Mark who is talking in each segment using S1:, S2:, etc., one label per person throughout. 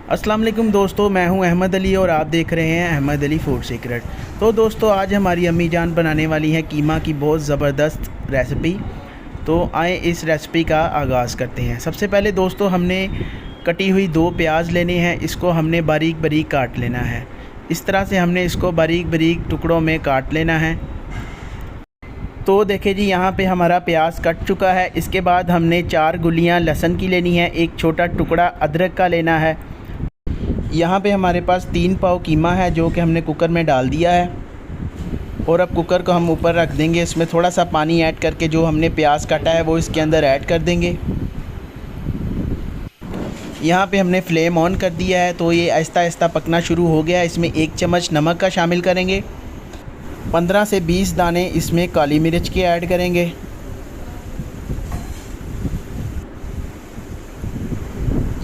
S1: अस्सलाम वालेकुम दोस्तों, मैं हूं अहमद अली और आप देख रहे हैं अहमद अली फूड सीक्रेट। तो दोस्तों, आज हमारी अम्मी जान बनाने वाली हैं कीमा की बहुत ज़बरदस्त रेसिपी। तो आए इस रेसिपी का आगाज़ करते हैं। सबसे पहले दोस्तों, हमने कटी हुई 2 प्याज लेने हैं। इसको हमने बारीक बारीक काट लेना है। इस तरह से हमने इसको बारीक बारीक टुकड़ों में काट लेना है। तो देखिए जी, यहाँ पे हमारा प्याज कट चुका है। इसके बाद हमने 4 गुलियाँ लहसुन की लेनी है, एक छोटा टुकड़ा अदरक का लेना है। यहाँ पे हमारे पास 3 पाव कीमा है जो कि हमने कुकर में डाल दिया है। और अब कुकर को हम ऊपर रख देंगे। इसमें थोड़ा सा पानी ऐड करके जो हमने प्याज काटा है वो इसके अंदर ऐड कर देंगे। यहाँ पे हमने फ्लेम ऑन कर दिया है, तो ये आहिस्ता आहिस्ता पकना शुरू हो गया है। इसमें 1 चम्मच नमक का शामिल करेंगे। 15 से 20 दाने इसमें काली मिर्च के ऐड करेंगे।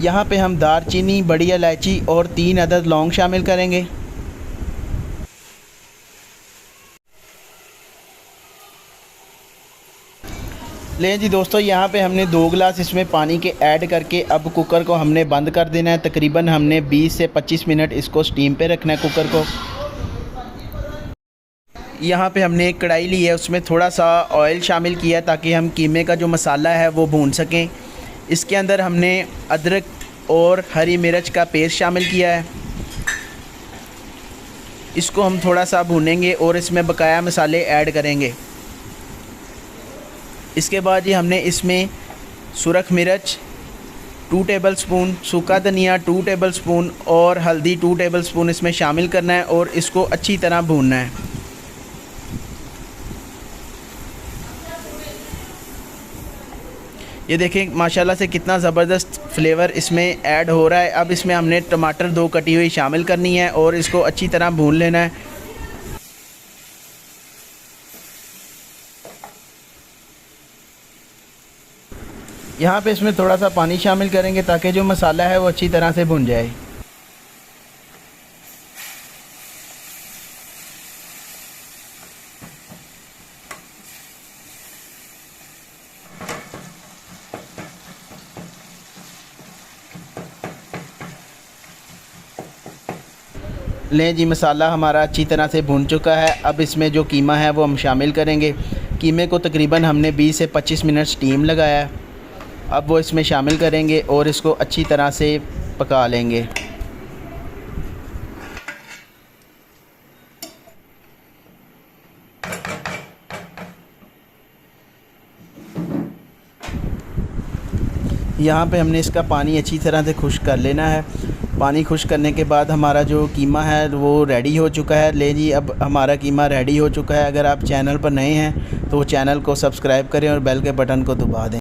S1: यहाँ पे हम दारचीनी, बड़ी इलायची और 3 अदद लौंग शामिल करेंगे। ले जी दोस्तों, यहाँ पे हमने 2 गिलास इसमें पानी के ऐड करके अब कुकर को हमने बंद कर देना है। तकरीबन हमने 20 से 25 मिनट इसको स्टीम पे रखना है कुकर को। यहाँ पे हमने एक कढ़ाई ली है, उसमें थोड़ा सा ऑयल शामिल किया ताकि हम कीमे का जो मसाला है वो भून सकें। इसके अंदर हमने अदरक और हरी मिर्च का पेस्ट शामिल किया है। इसको हम थोड़ा सा भूनेंगे और इसमें बकाया मसाले ऐड करेंगे। इसके बाद ये हमने इसमें सुरख मिर्च 2 टेबलस्पून, सूखा धनिया 2 टेबलस्पून और हल्दी 2 टेबलस्पून इसमें शामिल करना है और इसको अच्छी तरह भूनना है। ये देखें माशाल्लाह से कितना ज़बरदस्त फ्लेवर इसमें ऐड हो रहा है। अब इसमें हमने टमाटर 2 कटी हुई शामिल करनी है और इसको अच्छी तरह भून लेना है। यहाँ पे इसमें थोड़ा सा पानी शामिल करेंगे ताकि जो मसाला है वो अच्छी तरह से भुन जाए। लें जी, मसाला हमारा अच्छी तरह से भुन चुका है। अब इसमें जो कीमा है वो हम शामिल करेंगे। कीमे को तकरीबन हमने 20 से 25 मिनट स्टीम लगाया है। अब वो इसमें शामिल करेंगे और इसको अच्छी तरह से पका लेंगे। यहाँ पे हमने इसका पानी अच्छी तरह से खुश्क कर लेना है। पानी खुश्क करने के बाद हमारा जो कीमा है वो रेडी हो चुका है। ले जी, अब हमारा कीमा रेडी हो चुका है। अगर आप चैनल पर नए हैं तो चैनल को सब्सक्राइब करें और बेल के बटन को दबा दें।